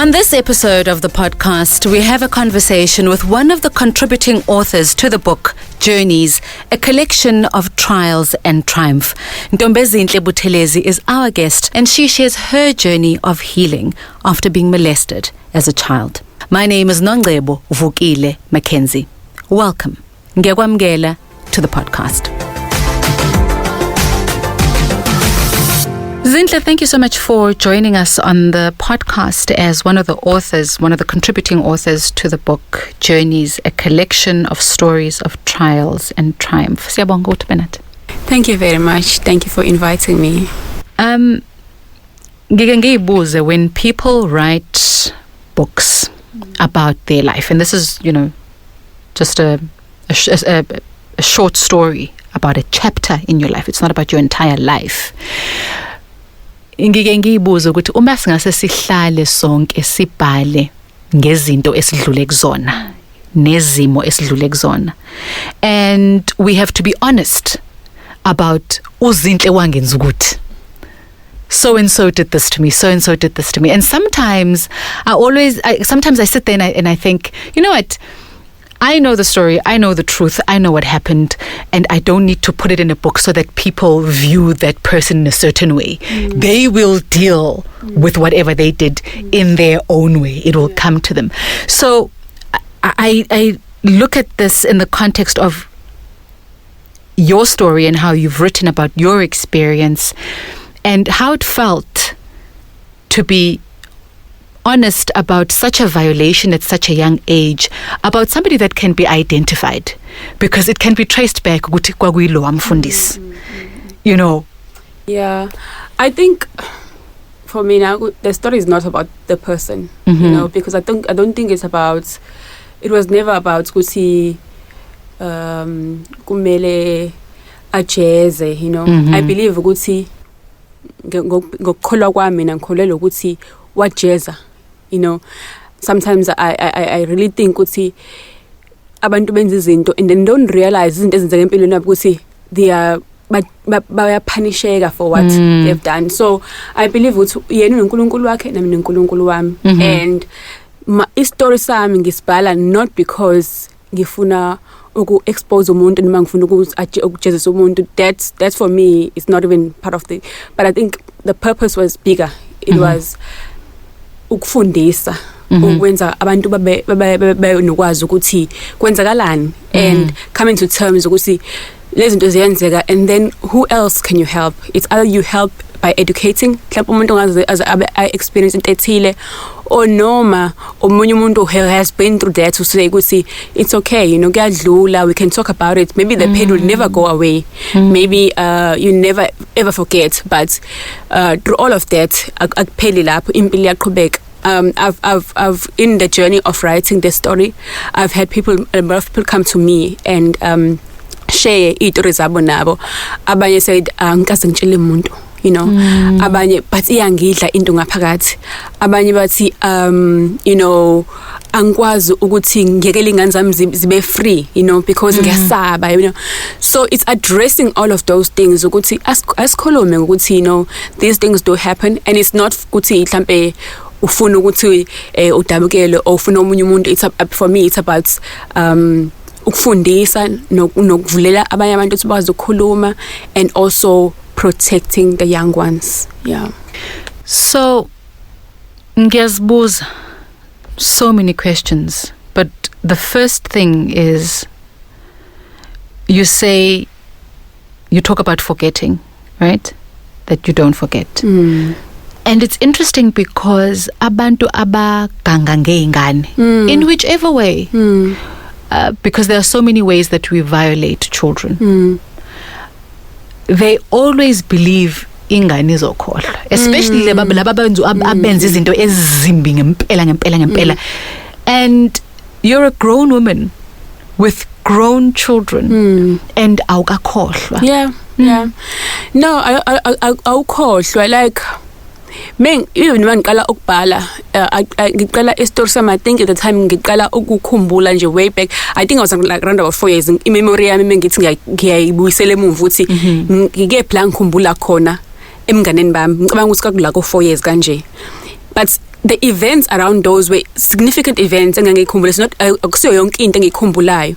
On this episode of the podcast, we have a conversation with one of the contributing authors to the book, Journeys, a collection of trials and triumph. Ntombezinhle Buthelezi is our guest, and she shares her journey of healing after being molested as a child. My name is Nongcebo, Vukile, McKenzie. Welcome. Ngiyakwamukela to the podcast. Zinhle, thank you so much for joining us on the podcast as one of the authors, one of the contributing authors to the book, Journeys, a collection of stories of trials and triumph. Siyabonga ukuthi benat. Thank you very much. Thank you for inviting me. Ngike ngiyibuze, when people write books about their life, and this is, just a short story about a chapter in your life. It's not about your entire life. Ngike ngiyibuza ukuthi uma singase sihlale sonke sibhale ngezinto esidlule kuzona nezimo esidlule kuzona, and we have to be honest about uzinhle wangenza ukuthi so and so did this to me, so and so did this to me. And sometimes I sit there and I think, you know what, I know the story, I know the truth, I know what happened, and I don't need to put it in a book so that people view that person in a certain way. They will deal with whatever they did in their own way. It will come to them. So I look at this in the context of your story and how you've written about your experience and how it felt to be honest about such a violation at such a young age, about somebody that can be identified, because it can be traced back ukuthi kwakuyilo wamfundisi. Yeah, I think for me now the story is not about the person, because I don't think it's about. It was never about ukuthi kumele ajeze, I believe ukuthi ngokukholwa kwami mina ngikholelwa ukuthi wajeza. Sometimes I really think ukuthi abantu benza izinto and then don't realize izinto ezenzeka empilweni yabo ukuthi they are bayapunisheka for what they've done. So I believe ukuthi yena uNkulunkulu wakhe nami uNkulunkulu wami, and istory sami ngisibhala not because ngifuna uku-expose umuntu noma ngifuna ukujezisa umuntu. That's for me, it's not even part of the, but I think the purpose was bigger. It was ukufundisa, ukwenza abantu babe nokwazi ukuthi kwenzakalani, and coming to terms ukuthi lezi zinto ziyenzeka, and then who else can you help? It's either you help by educating mhlawumbe umuntu ongaze experience into ethile, or noma omunye umuntu who has been through that to say ukuthi it's okay, kuyadlula, we can talk about it. Maybe the pain will never go away, maybe you never ever forget, but through all of that akupheli lapho, impilo iyaqhubeka. I've in the journey of writing this story, I've had a lot of people come to me and share iy'tori zabo nabo. Abanye said ngikaze ngitshele umuntu, abanye bathi iyangidla into ngaphakathi, abanye bathi angikwazi ukuthi ngiyekele ingane zami zibe free, because ngiyasaba, so it's addressing all of those things ukuthi asikhulume ukuthi these things do happen, and it's not ukuthi mhlambe ufuna ukuthi udabukele or ufuna omunye umuntu. For me it's about ukufundisa nokuvulela abanye abantu ukuthi bazi ukukhuluma, and also protecting the young ones. Yeah. So ngiyazibuza so many questions, but the first thing is, you talk about forgetting, right? That you don't forget. And it's interesting because abantu abaganga ngeingane, in whichever way, because there are so many ways that we violate children. They always believe ingane izokhohlwa, especially laba abenza izinto ezimbi ngempela. And you're a grown woman with grown children, and awukakhohlwa. Yeah. No, awukhohlwa. Like even when ngiqala ukubhala, ngiqala istory sami, I think at the time ngiqala ukukhumbula nje way back, I think I was like around about 4 years. Imemory yami mengithi ngiyayibuyisela emuva ukuthi ngike plan ngikhumbula khona emnganeni bami, ngicabanga ukuthi kakula ko 4 years kanje. But the events around those were significant events engangikhumbula. It's not akusiyo yonke into engikhumbulayo.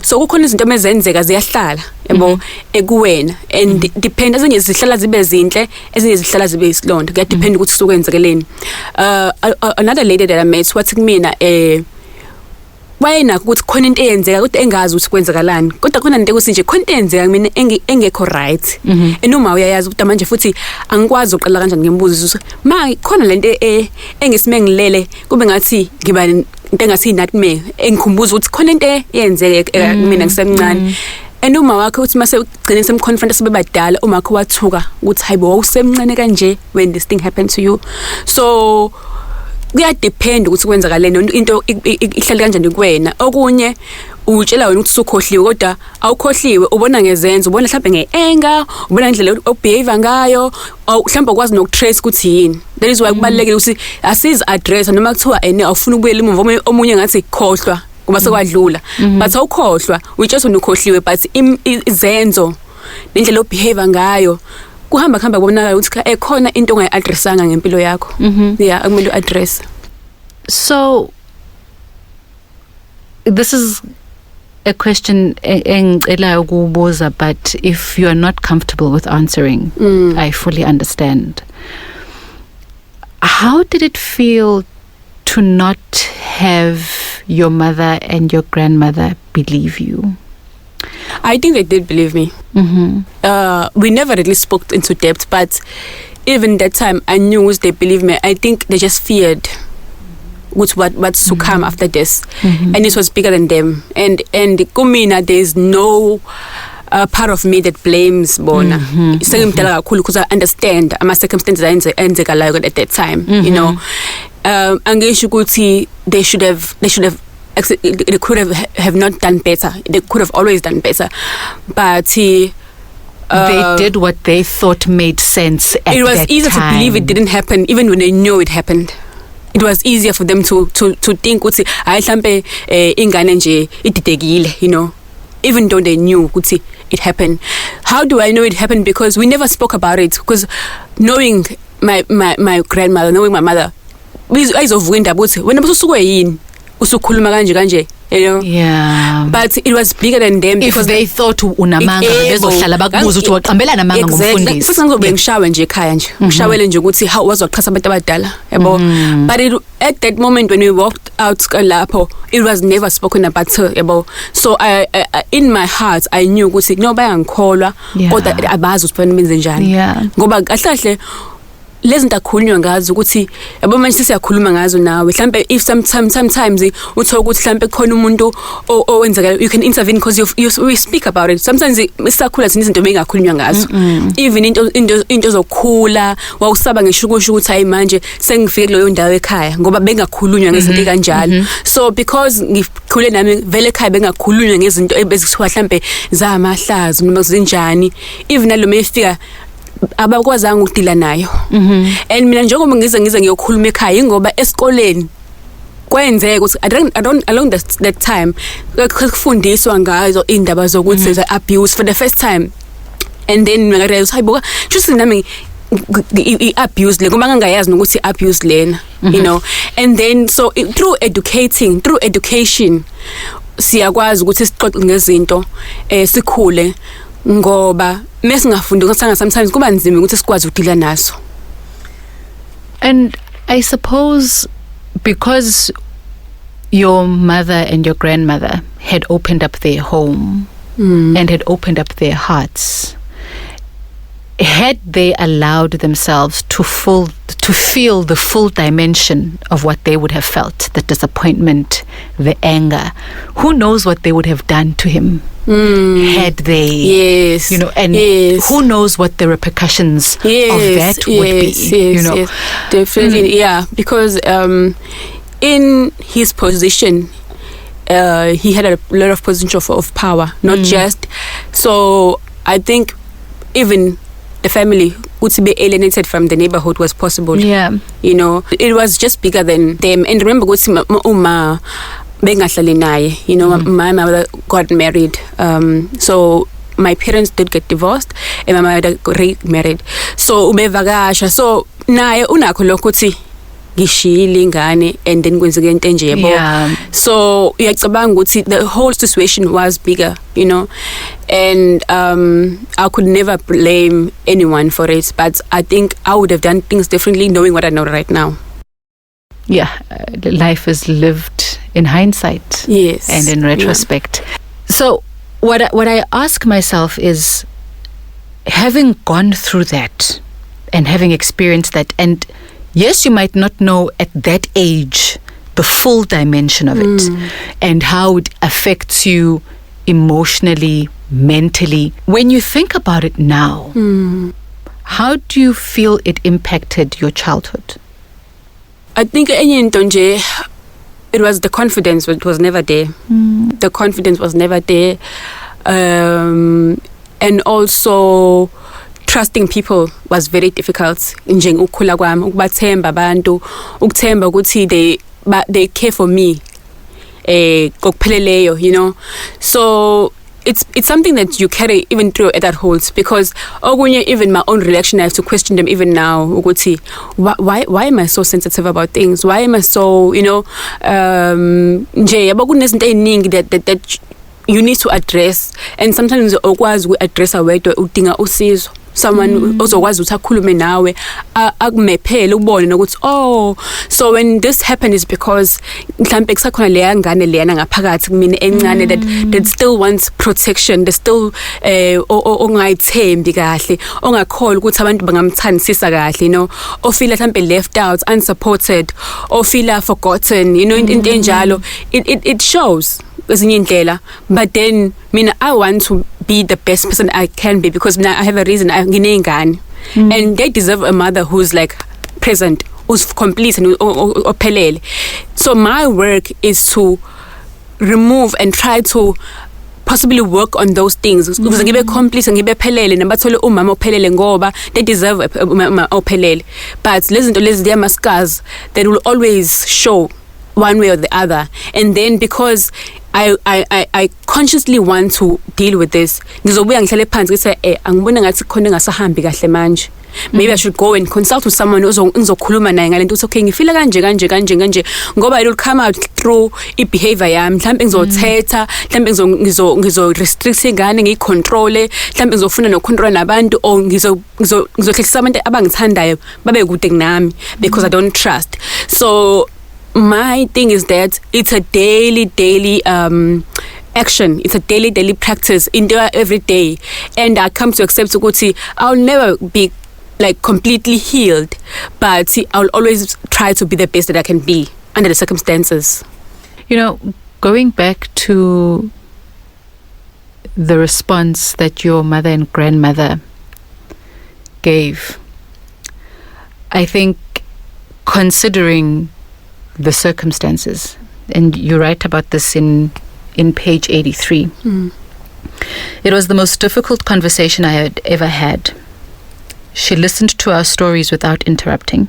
So kukhona izinto emezenzeka ziyahlala yabo ekuwena, and depend ezinye zihlala zibe zinhle, ezinye zihlala zibe isilonda, kuya depend ukuthi sokwenzekeleni. Another lady that I met wathi kumina wayena ukuthi khona into eyenzeka kodwa engazi ukuthi kwenzakalani, kodwa khona into ekusinje khona into eyenzeka mina engekho right, enoma uyayazi ukuthi manje futhi angikwazi uqala kanjani ngimbuza ma khona lento engisime ngilele kube ngathi ngiba into engathi nightmare, engikhumbuza ukuthi khona into eyenzeka mina ngisemncane. Enoma wakhe uthi mase ugcine semconfront sebebadala, uma wakhe wathuka ukuthi hayibo wawusemncane kanje when this thing happened to you. So kuya depend ukuthi kwenzakaleni into ihlala kanjani kuwena. Okunye utshela wena ukuthi usukhohliwe kodwa awukhohliwe, ubona ngezenzo, ubona mhlawumbe ngeanger, ubona indlela obehave ngayo, mhlawumbe ukwazi nokutrace ukuthi yini. That is why kubalekile ukuthi asiz address noma kuthiwa awufuna ukubuyela emuva, omunye ngathi khohlwa kuba sekwadlula, but awukhohlwa uyitshela ukhohliwe, but izenzo nendlela obehave ngayo kuhamba kubonakala ukuthi ekhona into ongayi-addressanga ngempilo yakho. Yeah, akumele u-address. So this is a question engicela ukubuza, but if you are not comfortable with answering, I fully understand. How did it feel to not have your mother and your grandmother believe you? I think they did believe me. We never really spoke into depth, but even that time I knew they believed me. I think they just feared what's to come after this, and it was bigger than them. And kumina, there's no part of me that blames bona. Because I understand my circumstances at that time. You know, they should have. They could have not done better. They could have always done better, but they did what they thought made sense at that time. It was easier to believe it didn't happen, even when they knew it happened. It was easier for them to think ukuthi hayi mhlambe ingane nje ididekile, you know, even though they knew ukuthi it happened. How do I know it happened? Because we never spoke about it. Because knowing my grandmother, knowing my mother, ayizovuka indaba ukuthi wena usuke yini usukhuluma kanje, you know. Yeah, but it was bigger than them, because they thought unamanga bezohlala bakubuza ukuthi waqambela namanga ngomfundisi. Futhi ngizobe ngishawe nje ekhaya nje ngishawele nje ukuthi how wazoqhasa abantu abadala, yabo. But at that moment when we walked out lapho, it was never spoken about her, yabo. So I in my heart I knew ukuthi no bayangikholwa kodwa abazi ukuthi benze njani, ngoba kahle lezinto akhulunywa ngazo ukuthi yabo manje siyakhuluma ngazo nawe mhlambe if sometimes uthola ukuthi mhlambe khona umuntu owenzakala, you can intervene because we speak about it. Sometimes isakhula thina izinto bengakhulunywa ngazo, even into zokhula wawusaba ngishukusho ukuthi hayi manje sengifike kuleyo ndawo ekhaya ngoba bengakhulunywa ngezinto kanjalo. So because ngikhule nami vele ekhaya bengakhulunywa ngezinto ebezithiwa mhlambe zamahlazo noma zinjani, even nalo mefika abakwazanga ukudila nayo. And mina njengoba ngize ngiyokhuluma ekhaya ngoba esikoleni kwenzeka ukuthi along that time kufundiswa ngazo indaba zokuthi the abuse for the first time, and then ngarealize hayibo just nami abuse le ngoba ngangayazi ukuthi abuse lena, you know. And then so through education siyakwazi ukuthi sixoxe ngezinto sikhule, ngoba mesingafundi ukuthi sometimes kuba nzima ukuthi sikwazi ukudila naso. And I suppose because your mother and your grandmother had opened up their home and had opened up their hearts, had they allowed themselves to feel the full dimension of what they would have felt, the disappointment, the anger, who knows what they would have done to him had they, you know, and who knows what the repercussions of that would be, you know. Yes, definitely, yeah, because in his position, he had a lot of position of power, not just. So I think even the family would be alienated from the neighborhood was possible. Yeah, you know, it was just bigger than them. And remember, uma bengahlali naye, you know, my mother got married. So my parents did get divorced, and my mother got remarried. So ubevakasha. So naye unakho lokho uthi ngishiyile ingane and then kwenzeke into enje yabo. So uyacabanga ukuthi the whole situation was bigger, you know, and I could never blame anyone for it, but I think I would have done things differently knowing what I know right now. Life is lived in hindsight, yes, and in retrospect. So what I ask myself is, having gone through that and having experienced that, and yes, you might not know at that age the full dimension of it and how it affects you emotionally, mentally. When you think about it now, how do you feel it impacted your childhood? I think it was the confidence, but it was never there. The confidence was never there. And also trusting people was very difficult. Ukukhula kwami, ukubathemba abantu, ukuthemba ukuthi they care for me. Kokupheleleyo, you know. So it's something that you carry even through adulthood, because even my own reaction, I have to question them even now. Why am I so sensitive about things? Why am I so, you know, that you need to address, and sometimes okwazi address awedwa udinga usizo. Someone ozokwazi ukuthi akhulume nawe akumephele ubone nokuthi so when this happened is because mhlambe kusakhona leya ngane leyana ngaphakathi kumina encane that still wants protection, that still ongayithembi kahle, ongakholwa ukuthi abantu bangamthandisisa kahle, you know, ofila mhlambe left out, unsupported, ofila forgotten, you know, into enjalo. It shows kwezinye indlela, but then I want to be the best person I can be, because I have a reason. And they deserve a mother who's like present, who's complete and ophelele. So my work is to remove and try to possibly work on those things. Because ngibe complete ngibe phelele nabathole umama ophelele ngoba they deserve umama ophelele. But lezi zinto lezi, they are scars that will always show one way or the other. And then because I consciously want to deal with this, ngizobuya ngihlale phansi ngithi angibona ngathi khona engasahambi kahle manje. Maybe I should go and consult with someone ozokhuluma naye ngalento ukuthi okay ngifila kanje ngoba it will come out through behavior yami. Mhlawumbe ngizothetha, mhlawumbe ngizo restrict ingane, ngiyicontrol, mhlawumbe ngizofuna nokucontrol nabantu, or ngizohlehlisa abantu abangithandayo babe kude kunami because I don't trust. So my thing is that it's a daily action. It's a daily practice in there every day, and I come to accept ukuthi I'll never be like completely healed, but I'll always try to be the best that I can be under the circumstances. You know, going back to the response that your mother and grandmother gave, I think considering the circumstances, and you write about this in page 83. It was the most difficult conversation I had ever had. She listened to our stories without interrupting.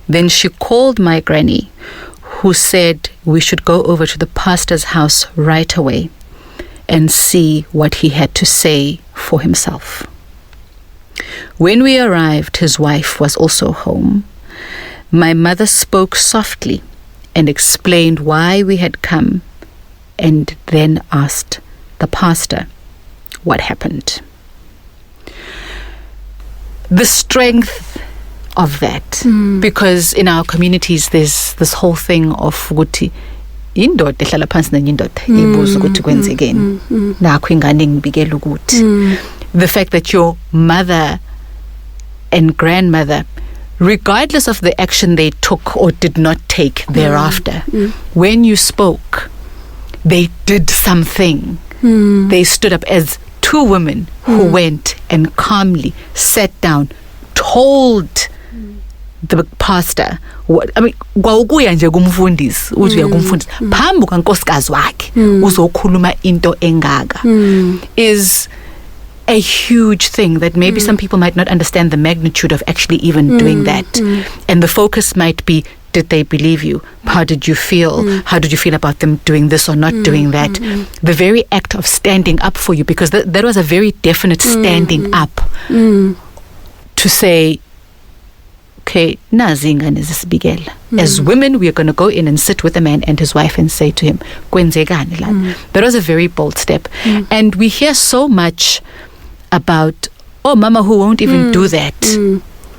Then she called my granny, who said we should go over to the pastor's house right away and see what he had to say for himself. When we arrived, his wife was also home. My mother spoke softly and explained why we had come, and then asked the pastor what happened. The strength of that, because in our communities there's this whole thing of ukuthi indoda ehlala phansi nenye indoda ibuza ukuthi kwenzekeni nakho ingane ngibikela ukuthi. The fact that your mother and grandmother, regardless of the action they took or did not take thereafter, when you spoke, they did something. They stood up as two women who went and calmly sat down, told the pastor what, I mean, kwaukuya nje kumfundisi uzuya kumfundisi phambi kankosikazi wakhe uzokhuluma into engaka is a huge thing that maybe some people might not understand the magnitude of actually even doing that. And the focus might be, did they believe you? How did you feel? How did you feel about them doing this or not doing that? The very act of standing up for you, because that was a very definite standing up to say, okay, nazi ingane zisibikela. As women, we are going to go in and sit with a man and his wife and say to him, kwenzekani la. That was a very bold step. And we hear so much about, oh, mama who won't even do that.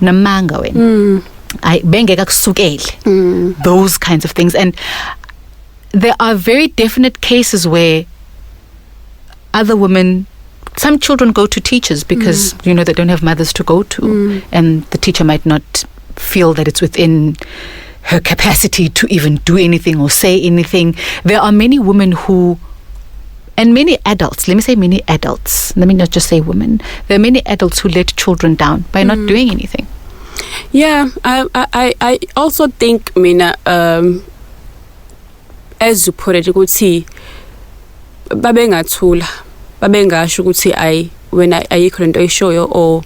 Namanga wena. I bengeka kusukele. Those kinds of things. And there are very definite cases where other women, some children go to teachers because they don't have mothers to go to, and the teacher might not feel that it's within her capacity to even do anything or say anything. There are many women who, and many adults, let me say many adults, let me not just say women, there are many adults who let children down by not doing anything. Yeah, I also think, Mina, as you put it, ukuthi babengathula, babengasho ukuthi when ayikho lento eshoyo or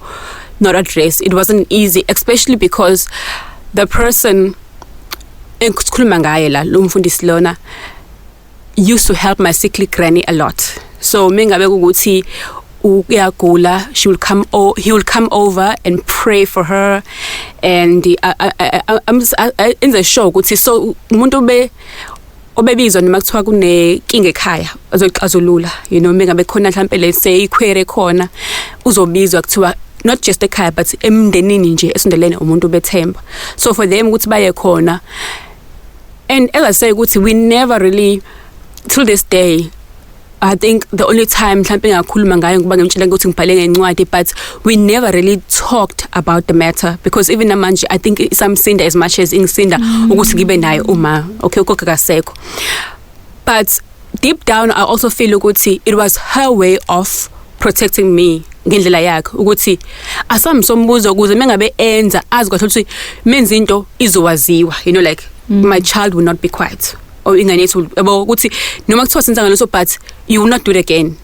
not address. It wasn't easy, especially because the person engikhuluma ngaye la lo mfundisi lona used to help my sickly granny a lot. So mingabe ukuthi uyagula, he will come over and pray for her, and I'm in the show ukuthi so umuntu obebizwa noma kuthiwa kunenkinga ekhaya azolula, mingabe khona mhlambe lese ikhwere khona uzobizwa kuthiwa not just ekhaya but emndenini nje esondelene umuntu bethemba. So for them ukuthi baye khona, and as I say ukuthi we never really till this day, I think the only time mhlambe ngakhuluma ngayo ngoba ngimtshela ukuthi ngibhale ngencwadi, but we never really talked about the matter because even manje I think samsinda as much as ingisinda ukuthi ngibe naye uma okay ugogo kasekho. But deep down I also feel ukuthi it was her way of protecting me ngendlela yakhe ukuthi asamsombuzo ukuze mengabe enza azi kahle ukuthi menza into izowaziwa, like my child will not be quiet. Or ingane yethu ukuthi noma kuthiwa senza ngaleso but you will not do it again,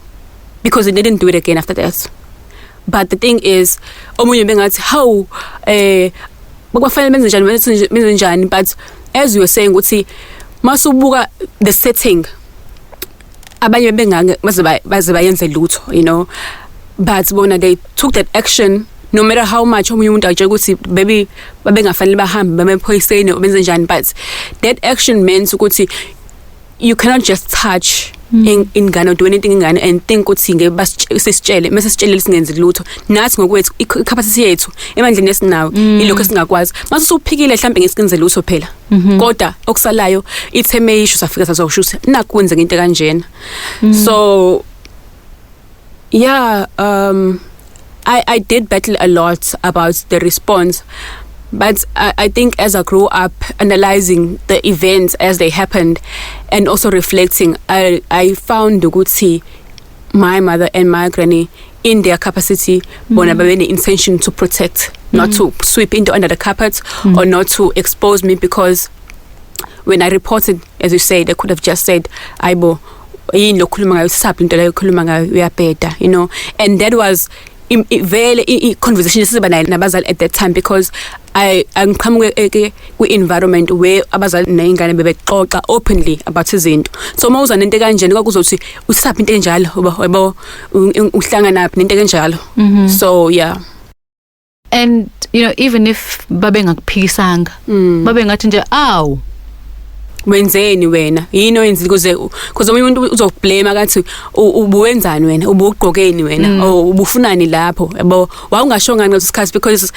because they didn't do it again after that. But the thing is omunye bengathi how bakufanele benze njani, but as you were saying ukuthi masubuka the setting abanye bengange baze bayenze lutho, but bona they took that action. No matter how much umuntu ajeke ukuthi baby babengafanele bahambe bamephoyiseni benze njani, but that action means ukuthi you cannot just touch ingane or do anything ingane and think ukuthi sesitshele mase sitshele singenze lutho nathi ngokwethu i-capacity yethu emandleni esinawo ilokho esingakwazi mase usuphikile mhlambe ngesikinze lutho phela kodwa okusalayo itheme issue safika sazoshusa nakwenza into kanjena. So yeah, I did battle a lot about the response, but I think as I grew up analyzing the events as they happened and also reflecting, I found ukuthi my mother and my granny in their capacity bona babe intention to protect, not to sweep into under the carpet or not to expose me, because when I reported, as you say, they could have just said aibo yini lokhuluma ngayo sisaphi into leyo khuluma ngayo uyabheda, and that was very conversation siba nayo nabazali at that time, because I'm coming kwi-environment where abazali neyingane bebexoxa openly about izinto. So mawuza nento kanjani kwakuzothi usaphi into enjalo yabo uhlangana nento enjalo. So yeah. And even if babe ngakuphikisanga babe ngathi nje awu wenzeni wena yini oyenza kuze omunye umuntu uzoblame akathi ubuwenzani wena ubugqokeni wena ubufunani lapho yabo wawungashonga ngesikhathi, because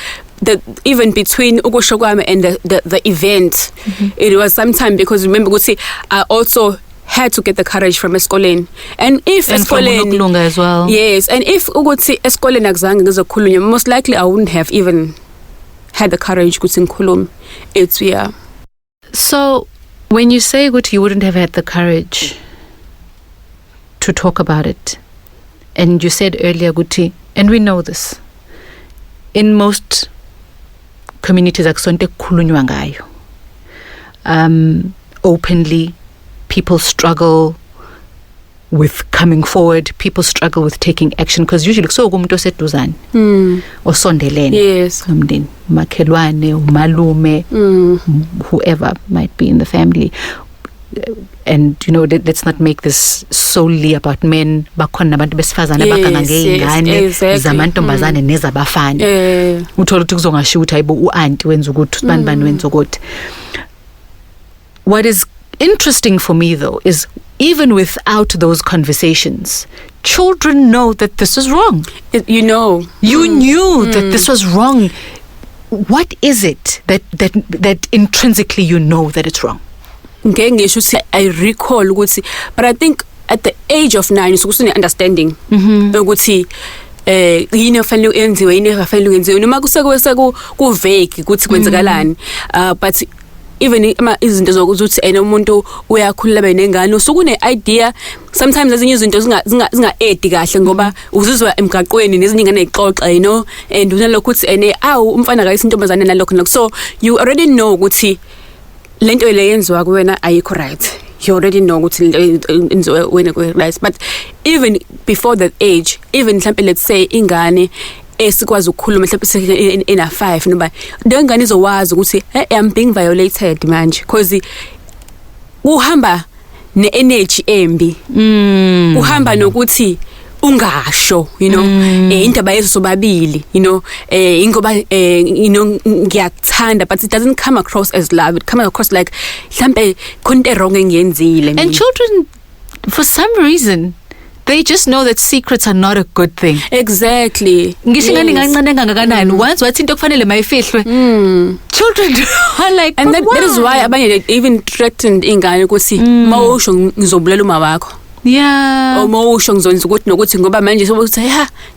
even between ukusho kwami and the event it was sometime, because remember ukuthi I also had to get the courage from esikoleni, and if esikoleni as well, yes, and if ukuthi esikoleni akuzange ngizokhulunywa, most likely I wouldn't have even had the courage ukuthi ngikhulume. It's yeah. So when you say that you wouldn't have had the courage to talk about it, and you said earlier, Guti, and we know this, in most communities, openly, people struggle with coming forward, people struggle with taking action, because usually so gumuntu oseduzane osondelene, yes, umndeni makhelwane umalume whoever might be in the family, and let's not make this solely about men. Bakhona nabantu besifazana abaganga ngeingane zamantombazane nezabafana. Uthola ukuthi kuzongashiya ukuthi hayibo uanti wenza ukuthi bani wenza ukuthi. What is interesting for me though is even without those conversations, children know that this is wrong. You knew that this was wrong. What is it that intrinsically you know that it's wrong? I recall ukuthi, but I think at the age of 9 usukusune understanding ukuthi yini ofanele uyenziwe yini ofanele uyenziwe noma kuseku vague ukuthi kwenzakalani, but even izinto zokuthi umuntu uyakhulula benengane usukune idea. Sometimes ezinye izinto zinga edi kahle ngoba uzizwa emgaqweni nezinye ingane ixoxa and unalokho ukuthi umfana kayise intombazane nalokho, so you already know ukuthi lento le yenziwa kuwena ayikho right. You already know ukuthi yenziwa wena ku right. But even before that age, even mhlawumbe let's say ingane esikwazi ukukhuluma mhlawumbe ina 5 noba le ngane izowazi ukuthi I'm being violated manje because uhamba ne-energy embi, uhamba nokuthi ungasho indaba yeso sobabili ingoba ngiyakuthanda, but it doesn't come across as love. It comes across like mhlambe khonto wrong engiyenzile. And children, for some reason, they just know that secrets are not a good thing. Exactly. Ngisho ingane ngancane kangakanani once wathi into kufanele mayifihlwe. Children are like, and that is why abanye even threatened ingane ukuthi mawusho ngizobulela uma wakho. Yeah. Mawusho ngizonza ukuthi nokuthi ngoba manje sokuthi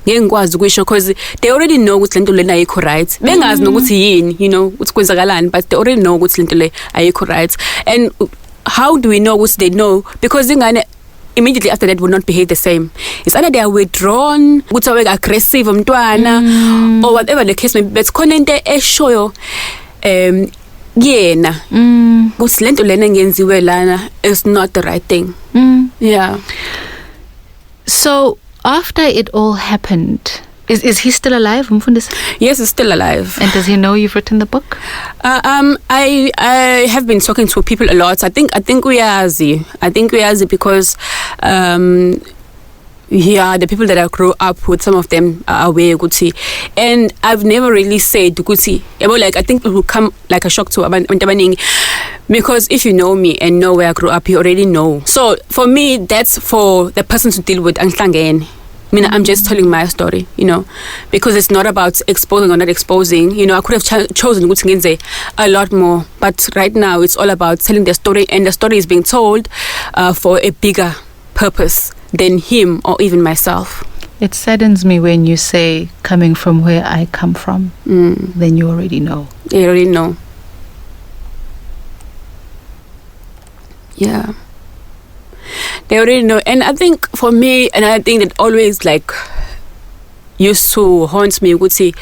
ngeke ngikwazi ukuyisho because they already know ukuthi lento lena ayikho right. Bengazi nokuthi yini ukuthi kwenzakalani, but they already know ukuthi lento le ayikho right. And how do we know ukuthi they know? Because ingane immediately after that would not behave the same. It's either they are withdrawn, ukuthi awe aggressive umntwana, or whatever the case may be. But khona into eshoyo yena ukuthi lento lena ngenziwe lana is not the right thing. Yeah. So after it all happened, is he still alive, Mfundisi? Yes, he's still alive. And does he know you've written the book? I have been talking to people a lot. I think uyazi because the people that I grew up with, some of them are aware ukuthi, and I've never really said ukuthi, like I think it will come like a shock to abantu abaningi, because if you know me and know where I grew up, you already know. So for me, that's for the person to deal with. Angihlangene. I'm just telling my story, because it's not about exposing or not exposing. I could have chosen a lot more, but right now it's all about telling the story, and the story is being told for a bigger purpose than him or even myself. It saddens me when you say coming from where I come from. Then you already know. You already know. Yeah. They already know. And I think for me, and I think that always used to haunt me, would say,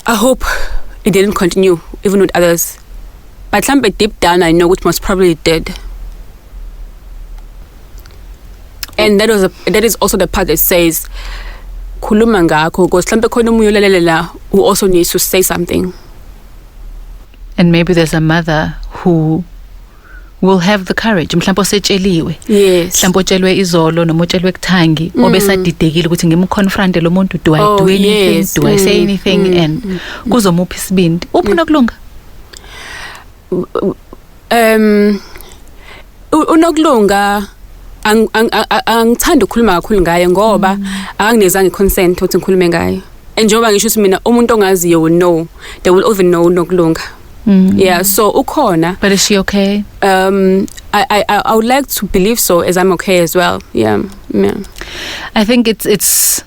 I hope it didn't continue even with others. But deep down I know it most probably did. And that is also the part that says khuluma ngakho, because mhlambe khona umunye olalela who also needs to say something. And maybe there's a mother who will have the courage. Mhlawumbe osetsheliwe. Yes. Mhlawumbe otshelwe izolo noma otshelwe kuthangi obesadidekile ukuthi ngimconfronte lo muntu, do I do anything? Yes. Do I say anything? And kuzomupha isibindi. Uphi nokulunga? Unokulunga angithanda ukukhuluma kakhulu ngayo ngoba anginezange consent ukuthi ngikhulume ngayo. And njengoba ngisho ukuthi mina umuntu ongaziyo will know, they will even know unokulunga. Yeah, so ukhona. But is she okay? I would like to believe so, as I'm okay as well. Yeah. I think it's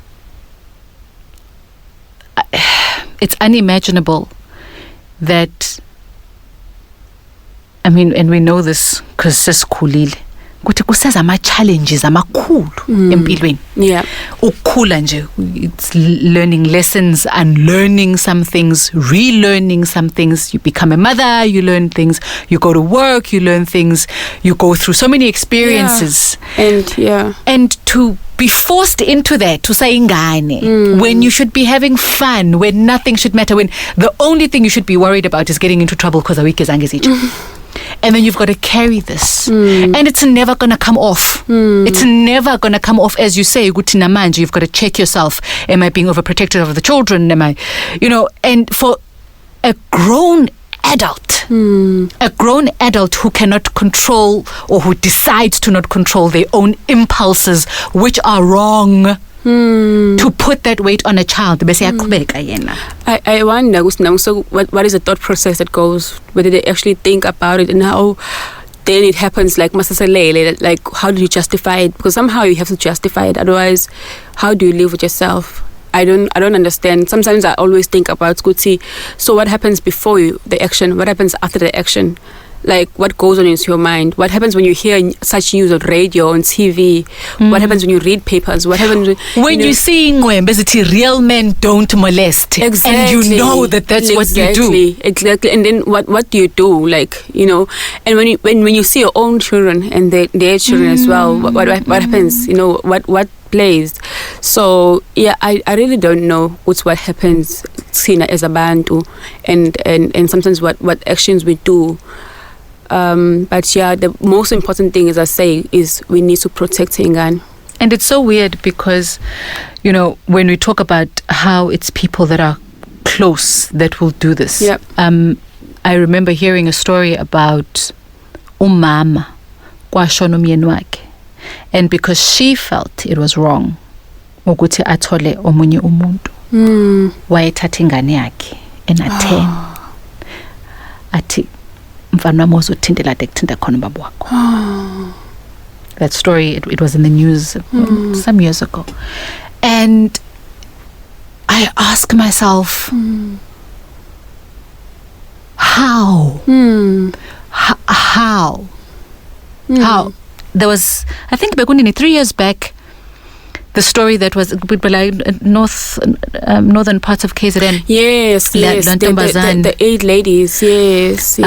unimaginable that, I mean, and we know this because sesikhulile, ukuthi kuseza ama-challenges amakhulu empilweni. Yeah. Ukukhula nje, it's learning lessons, unlearning some things, relearning some things. You become a mother, you learn things. You go to work, you learn things. You go through so many experiences. Yeah. And to be forced into that, to say ingane, when you should be having fun, when nothing should matter, when the only thing you should be worried about is getting into trouble because awike zange zithi. and then you've got to carry this, and it's never gonna come off. It's never gonna come off, as you say. Guti namanje, you've got to check yourself. Am I being overprotective of the children? Am I, and for a grown adult, who cannot control, or who decides to not control their own impulses, which are wrong, to put that weight on a child. I wonder, so what is the thought process that goes, whether they actually think about it and how then it happens, like Masasalele, like how do you justify it? Because somehow you have to justify it, otherwise how do you live with yourself? I don't understand. Sometimes I always think about Skuti. So what happens before the action? What happens after the action? Like, what goes on in your mind? What happens when you hear such news on radio, on TV? What happens when you read papers? What happens when you see basically real men don't molest? Exactly. And you know that's what you do. Exactly. And then what do you do? Like, and when you see your own children and their children as well, what happens? What plays? So yeah, I really don't know what happens as a bantu, and sometimes what actions we do. But yeah, the most important thing, as I say, is we need to protect Ingane. And it's so weird because, when we talk about how it's people that are close that will do this. Yep. I remember hearing a story about umama kwashono myeni wakhe, and because she felt it was wrong ukuthi athole omunye umuntu, wayethatha ingane yakhe ena-10 athi mfana wami uzothintela de kuthinta khona ubaba wakho. That story, it was in the news some years ago, and I ask myself, how? How? There was, I think, 3 years back, the story that was like northern parts of KZN. Yes. The 8 ladies. Yes.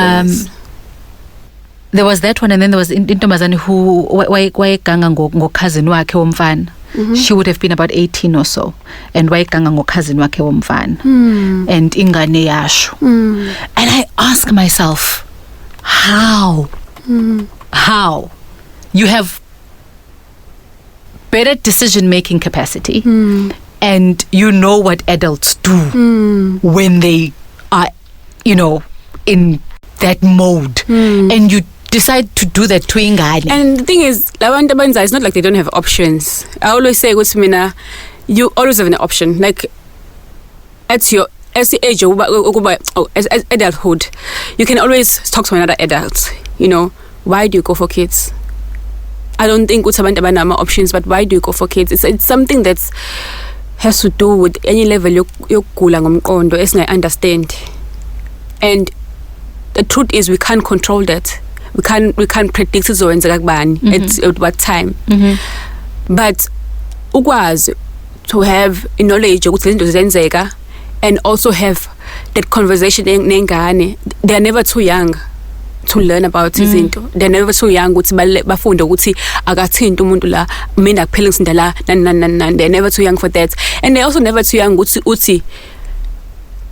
There was that one, and then there was Ntombezinhle who wayeganga ngokazini wakhe womfana. She would have been about 18 or so, and wayeganga ngokazini wakhe womfana, and ingane yasho. And I ask myself, how you have better decision-making capacity, and you know what adults do when they are, in that mode, and you decide to do that to ingane. And the thing is, it's not like they don't have options. I always say, you always have an option. Like, as the age as adulthood, you can always talk to another adult. Why do you go for kids? I don't think abantu have options, but why do you go for kids? It's something that has to do with any level yokugula ngomqondo esingay understand. And the truth is, we can't control that. We can't predict at what time. But ukwazi to have knowledge ukuthi izinto zenzeka, and also have that conversation nengane. They are never too young to learn about izinto. They're never too young ukuthi bafunde ukuthi akathinta umuntu la, mina kuphela ngisinda la, nan. They're never too young for that. And they're also never too young ukuthi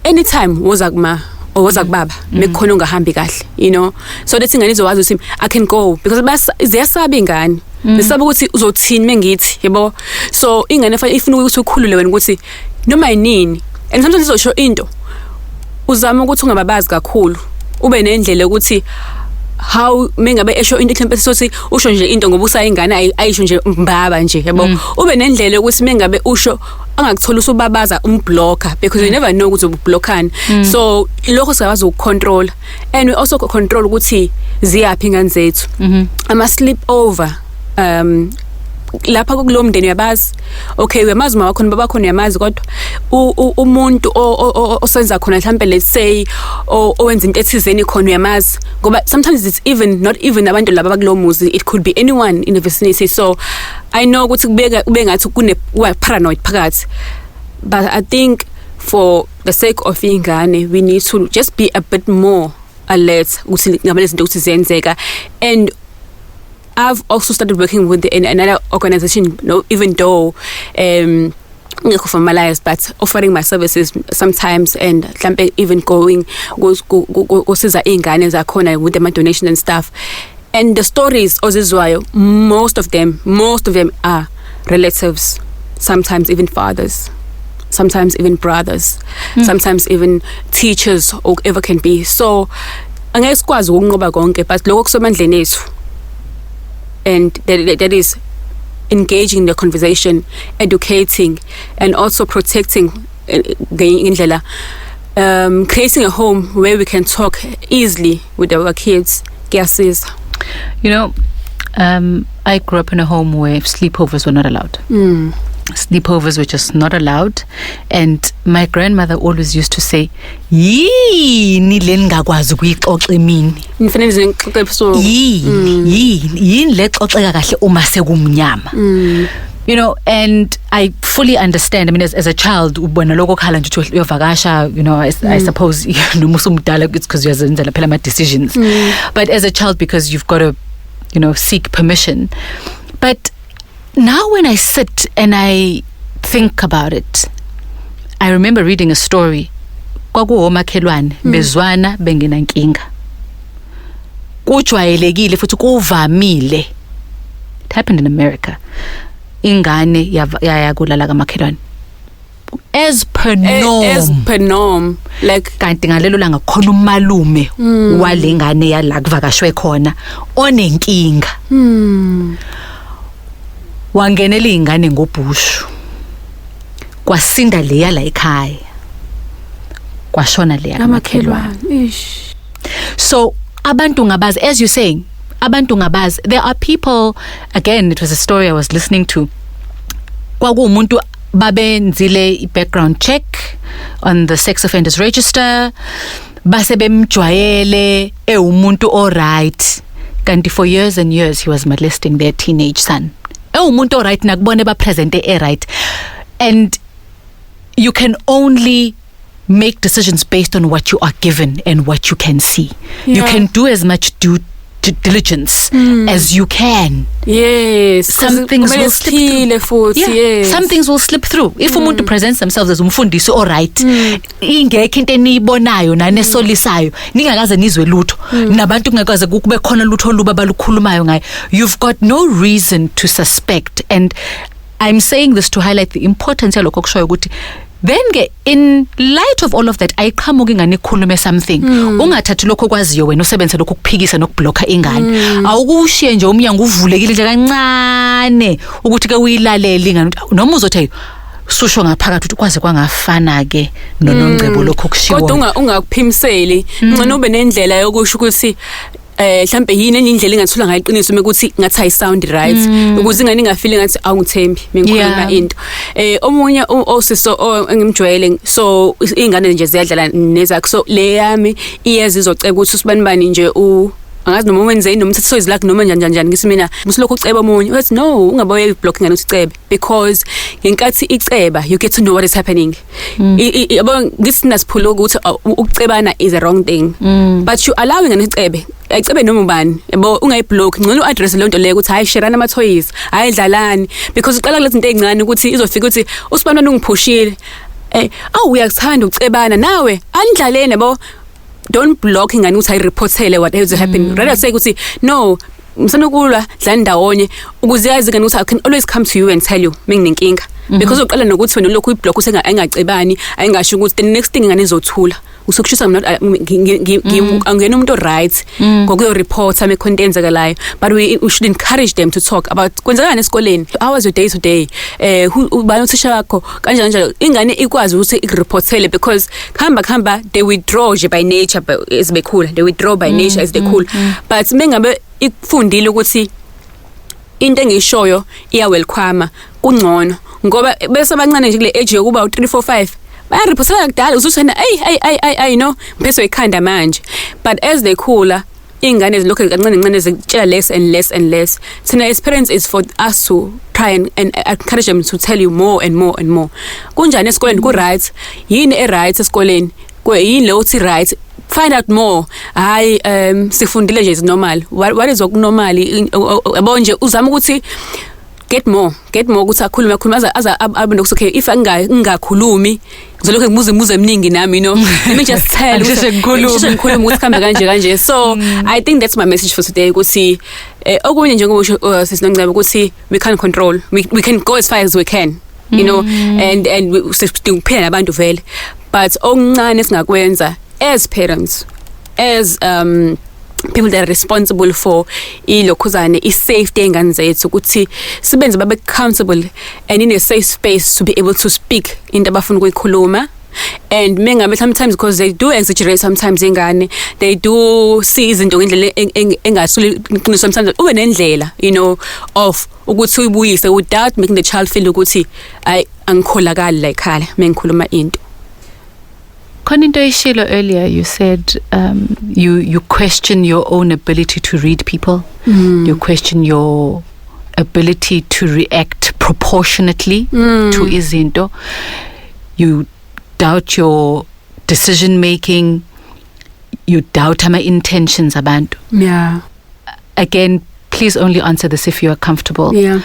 anytime wozakuma or wozakubaba mekhona ungahambi kahle, so that ingane izowazi ukuthi I can go, because ziyasaba ingane. Besaba ukuthi uzothini mengithi, yebo. So ingane ifuna ukuthi ukhulule wena ukuthi noma yini, and sometimes izosho into uzama ukuthi ungababazi kakhulu, ube nendlela ukuthi how mengabe esho into mhlawumbe sothi usho nje into ngoba usayingane ayisho nje mbaba nje, yabo. Ube nendlela ukuthi mengabe usho angakuthola usubabaza umblocker, because you never know ukuthi ublockani. So lokho siyawazi ukucontrol, and we also control ukuthi ziyaphi ingane zethu. Ama sleep over lapha kulo mndeni yabazi, okay, uyamazi uma wakho baba khona uyamazi, kodwa umuntu osenza khona mhlambe, let's say owenza into ethizeni khona uyamazi, ngoba sometimes it's not even abantu laba bakulo muzi, it could be anyone in the vicinity. So I know ukuthi kube ngathi kune paranoid phakathi, but I think for the sake of ingane, we need to just be a bit more alert ukuthi ngabe lezinto ukuthi ziyenzeka. And I've also started working with another organization, even though formalized, but offering my services sometimes, and even going kusiza ingane zakhona with the donation and stuff. And the stories ozizwayo, most of them are relatives, sometimes even fathers, sometimes even brothers, sometimes even teachers, or whatever can be. So angeke sikwazi ukunqoba konke, but lokho kusomandleni ethu, and that is engaging in the conversation, educating, and also protecting, creating a home where we can talk easily with our kids. Kuyasiza. You know, I grew up in a home where sleepovers were not allowed. Sleepovers were just not allowed, and my grandmother always used to say, yini le ngakwazi ukuyixoxa emini, nifanele ngixoxe ebusuku, yini le xoxeka kahle uma sekumnyama. You know, and I fully understand. I mean, as a child, ubona lokho khala nje uthi uyovakasha, you know, I suppose noma usumdala it's because uyazenzela phela ama decisions. But as a child, because you've got to, you know, seek permission. But now when I sit and I think about it, I remember reading a story. Kwakuwomakhelwane bezwana bengenankinga. Kujwayelekile futhi kuvamile. It happened in America. Ingane yaya kulala kamakhelwane. As per norm, like kanti ngalelo langa khona umalume walengane yala kuvakashwe khona onenkinga. Wangenela ingane ngobhushu, kwasinda leya la ekhaya, kwashona leya kamakhelwane. So abantu ngabazi, as you're saying, abantu ngabazi, there are people, again, it was a story I was listening to. Kwakumuntu babenzile background check on the sex offenders register, base bemjwayele umuntu all right, kanti for years and years he was molesting their teenage son. Umuntu all right nakubone ba present right, and you can only make decisions based on what you are given and what you can see. You can do as much due diligence as you can. Yes, some things will slip through. Yes. Some things will slip through. If umuntu presents themselves as umfundisi all right, ingekho into eniyibonayo nanesolisayo, ningakaze nizwe lutho, nabantu ngakaze kube khona lutho oluba balukhulumayo ngayo, you've got no reason to suspect. And I'm saying this to highlight the importance yalokho kushoyo ukuthi then in light of all of that, ayiqhamuke ingane ikhulume something, ungathathi lokho kwaziyo wena usebenzise lokho kuphikisa nokubhlokha ingane, awukushiye nje umnyango uvulekile nje kancane ukuthi ke uyilalele ingane, noma uzothi susho ngaphakathi ukuthi kwaze kwangafana ke noNongcebo lokho kushiwo, kodwa ungakuphimiseli, ngcono ube nendlela yokusho ukuthi mhlambe yini enye indlela engathula ngayiqiniso mekuthi ngathi ayi sound right, ukuze ingane ingafili ngathi awungithembi mengikhuluma into. Omunye osiso engimjwayele, so ingane nje ziyadlala nezakhe, so le yami iyeza izoceba ukuthi usibanibani nje angazi noma wenze noma umthetho izilakhe noma njani ngithi mina musilokho uceba omunye uthi no, ungaboye blocking ngani ucebe, because ngenkathi iceba you get to know what is happening. Yabo ngithi nasiphulo ukuthi ukucebana is a wrong thing, but you allowing ngani icebe ayicebe noma ubani, yabo ungayiblock, ngcono address le nto leyo ukuthi hayi share ama toys, hayi dlalani, because uqala lezi zinto ezincane ukuthi izofika ukuthi usibani ungiphushile, uyakuthanda ukucebana nawe andlalene yabo. Don't block ingane ukuthi ayireportele what has happened. Rather say ukuthi no, msanokulwa dlani ndawonye ukuze yazi ingane ukuthi I can always come to you and tell you menginenkinga, because uqala nokuthi wena lokho uyiblock engacebani, ayingasho ukuthi the next thing ingane izothula usokushisa mina angena umuntu right ngokuyo report ame content zakalayo, but we should encourage them to talk about kwenzekani esikoleni, how was your day today, ubani uthisha wakho kanjalo, ingane ikwazi ukuthi ireportele, because khamba they withdraw nje by nature as bekhula, they withdraw by nature as they cool, but mengabe ikufundile ukuthi into engishoyo iya welcome kungcono, ngoba bese abancane nje kule age yokuba u3 4 5 bayareportela kudala usuthena I know mpheso ikhanda manje, but as they cooler ingane ezilokho kancane zitshela less and less and less. Thina experience is for us to try and encourage them to tell you more and more and more. Kunjani esikoleni ku right, yini right esikoleni, yini le uthi right, find out more. Hayi sifundile nje is normal, what is normal, yabo nje uzama ukuthi get more ukuthi akhulume aza abantu okay if angakhulumi ngizolokho ngimuze eminingi nami let me just tell ngikhulume ukuthi kambe kanje so I think that's my message for today ukuthi okunye njengoba sisi Nongcebo ukuthi we can't control we can go as far as we can and sidinga ukuphila nabantu vele but okuncane singakwenza as parents as people that are responsible for ilokhuzane safety engane zethu ukuthi sibenze babe comfortable and in a safe space to be able to speak into abafuna ukuyikhuluma. And mengabe sometimes because they do exaggerate sometimes ingane, they do see izinto ngendlela engasuli sometimes ube nendlela of ukuthi uyibuyise without making the child feel ukuthi angikholakali la ekhaya mengikhuluma into. Koninto ishilo earlier, you said you question your own ability to read people. You question your ability to react proportionately to izinto. You doubt your decision making. You doubt my intentions abantu. Yeah. Again, please only answer this if you are comfortable. Yeah.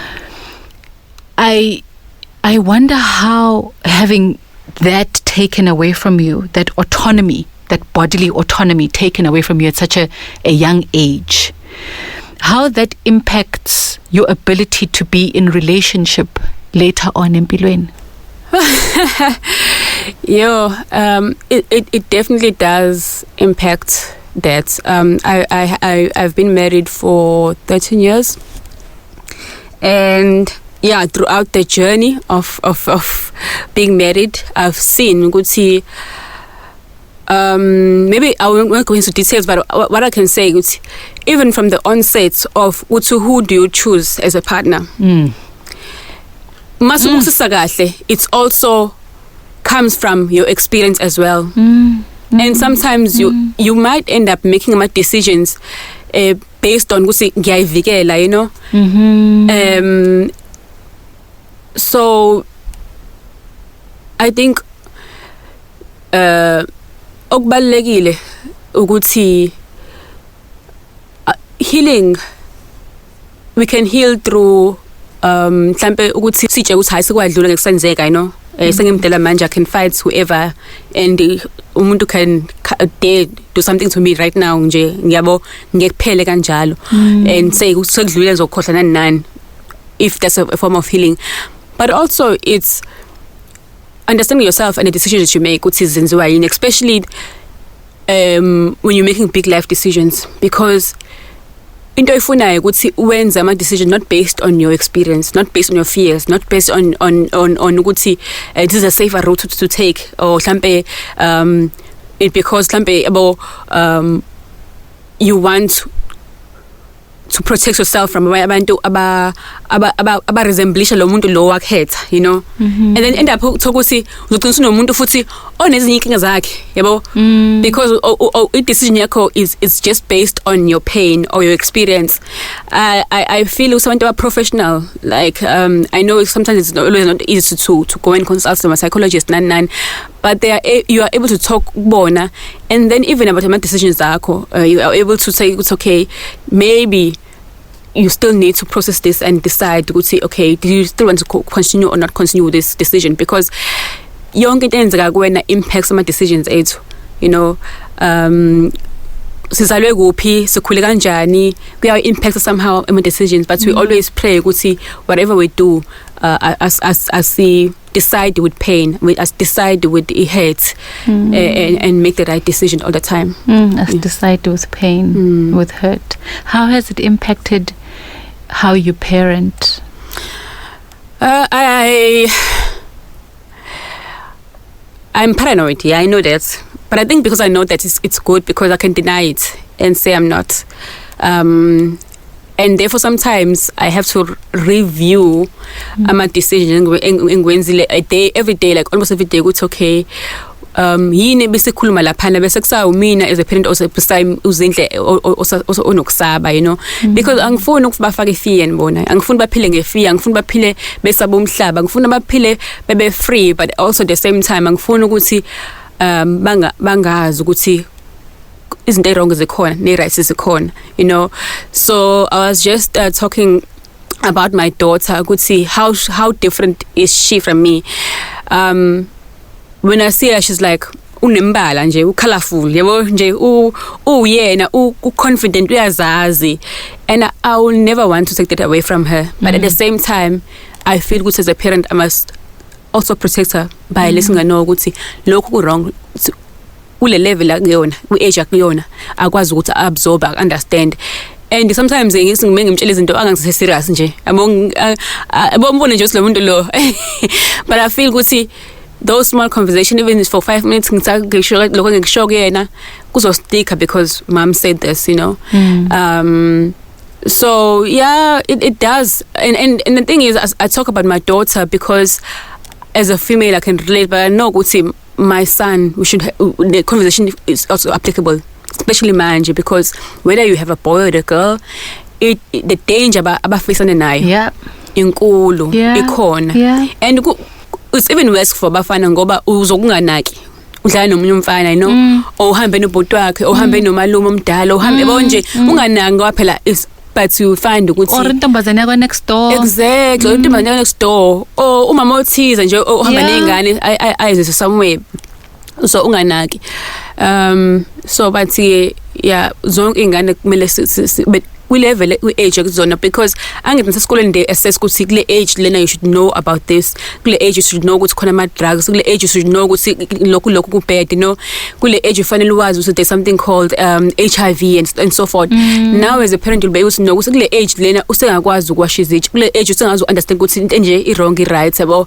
I wonder how having that taken away from you, that autonomy, that bodily autonomy taken away from you at such a young age, how that impacts your ability to be in relationship later on empilweni. It definitely does impact that. I've been married for 13 years, and yeah, throughout the journey of being married, I've seen ukuthi maybe I won't go into details, but what I can say is even from the onset of who do you choose as a partner, it's also comes from your experience as well. And sometimes you might end up making decisions based on ngiyayivikela, so I think okubalekile ukuthi healing, we can heal through mhlambe ukuthi sije ukuthi hayi sikwadlula ngekusenzeka sengimdela manje I can fight whoever and umuntu can dare do something to me right now nje ngiyabo ngekuphele kanjalo and say sekudlule ngizokhohlana nani, if that's a form of healing. But also it's understanding yourself and the decisions that you make, especially when you're making big life decisions, because into ifunayo ukuthi uwenze ama decision not based on your experience, not based on your fears, not based on ukuthi this is a safer route to take, or mhlambe because mhlambe you want to protect yourself from abantu abarezemblisha lo muntu lo wakhetha, and then end up ukuthi uzoqinisa nomuntu futhi onezinye inkinga zakhe, yabo, because decision yakho is just based on your pain or your experience. I feel abantu are professional, like I know sometimes it's always not easy to go and consult a psychologist but you are able to talk bona, and then even about my decisions zakho, you are able to say it's okay, maybe you still need to process this and decide to say, okay, do you still want to continue or not continue with this decision? Because yonke into eyenzeka kuwena impacts ama decisions ethu, sizalwe kuphi, sikhule kanjani, kuya impact somehow ama decisions, but we always pray ukuthi whatever we do, as we decide with pain, as decide with hurt, and make the right decision all the time. As decide with pain, with hurt. How has it impacted how you parent? I'm paranoid, I know that. But I think because I know that it's good, because I can deny it and say I'm not. And therefore sometimes I have to review my decision every day, like almost every day. It's okay. Yini besikhuluma laphana bese kusawumina as a parent also beside Zinhle also onokusaba, because angifuni ukubafaka fear ngibona, angifuni baphile ngefear, angifuni baphile besaba umhlaba, angifuni baphile bebe free, but also at the same time angifuni ukuthi bangazi ukuthi izinto wrong zikhona ne right zikhona, so I was just talking about my daughter, I could see how different is she from me. When I see her, she's like unembala nje, colorful, yabo nje, yena, confident, uyazazi, and I will never want to take that away from her. But at the same time, I feel good as a parent, I must also protect her by listening to know ukuthi lokho wrong ule level akuyona, age akuyona, akwazi ukuthi absorb, understand. And sometimes ngimenge ngimtshela izinto angasise serious nje. Abone nje lo muntu lo. But I feel ukuthi those small conversation, even if for 5 minutes, ngisho kuyena kuzosticka because mom said this, you know. So yeah, it does. And the thing is, I talk about my daughter because as a female I can relate, but I know my son, the conversation is also applicable, especially manje, because whether you have a boy or a girl, the danger abafisana nayo inkulu ikhona, and it's even worse for bafana ngoba uzokunganaki udlala nomunye umfana, you know, or uhambe nobhuti wakhe, or uhambe nomalume omdala, uhambe bonje unganaki ngoba phela is, but you find ukuthi or intombazane yakho next door, exactly, intombazane yakho next door, or umama othize nje uhamba nezingane ayizise somewhere, so unganaki. So but yeah, zonke ingane kumele but level age akuzona, because angithi nasesikoleni they assess ukuthi kule age lena you should know about this, kule age you should know ukuthi khona ama drugs, kule age you should know ukuthi lokhu ku bad, you know, kule age ufanele wazi ukuthi there's something called HIV and so forth. Now as a parent you'll be able to know ukuthi kule age lena usengakwazi ukuwasha izitsha, kule age usengazi understand ukuthi into nje i wrong i right, yabo.